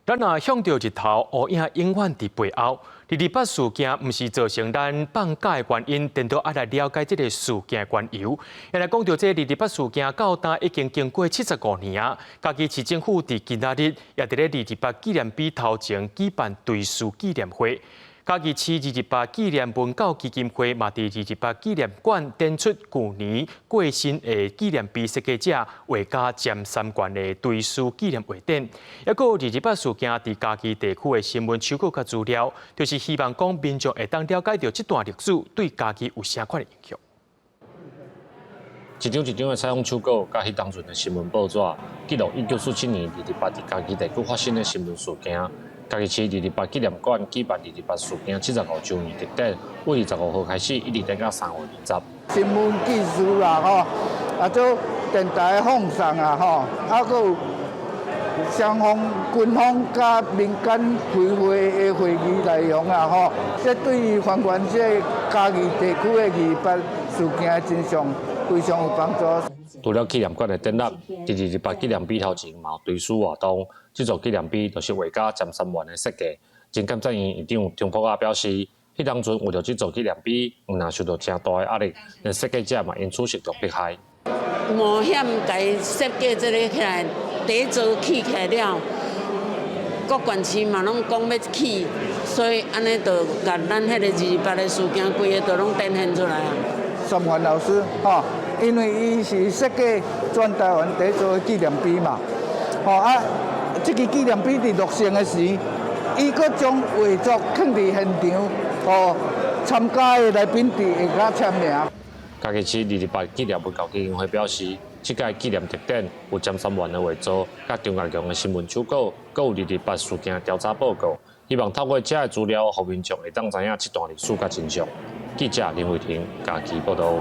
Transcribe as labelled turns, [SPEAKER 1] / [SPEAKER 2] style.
[SPEAKER 1] 咱若向着日头，乌影永远伫背后。228事件毋是造成咱放假的原因，电到爱来了解这个事件的缘由。也来讲到这228事件到今已经经过75年啊。嘉义市政府伫今仔日也伫咧228纪念碑头前举办追思纪念会。嘉义市228纪念文教基金会嘛伫228纪念馆展出去年过身的纪念碑设计者画家占三观的追思纪念画展，也个228事件伫嘉义地区的新闻收购甲资料，就是希望讲民众会当了解到这段历史对嘉义有啥款的影响。
[SPEAKER 2] 一张一张的采访手稿，甲迄当阵的新闻报纸，记录1947年228伫嘉义地区发生的新闻事件。嘉义市228纪念馆举办228事件75周年特展，为25号开始，一直等到3月20。
[SPEAKER 3] 新闻技术啦，啊做电台放送啊，啊个有双方、军方甲民间开会的会议内容啊，这对于还原这嘉义地区的228事件的真相非常有帮助。
[SPEAKER 2] 除了纪念馆的展览，伫228纪念碑头前嘛有追思活动。这座纪念碑就是画家占三元的设计。真感赞院院长张福亚表示，迄当阵为了这座纪念碑，毋但受到真大的压力，连设计者嘛因此受到迫害。
[SPEAKER 4] 冒险甲伊设计这个起来，第一座起起来了，各县市嘛拢讲要起，所以安尼就甲咱迄个228的事件规个都拢展现出来啊。
[SPEAKER 3] 三元老师，因为伊是设计全台湾第一座纪念碑嘛，这个纪念碑伫落成的时，伊阁将画作放伫现场，参加的来宾伫下甲签名。
[SPEAKER 2] 嘉义市228纪念文教基金会表示，这届纪念特展有占三元的画作，甲中华强的新闻手稿，阁有228事件的调查报告，希望透过这些资料，互民众会当知影这段历史甲真相。记者林慧婷，嘉义报道。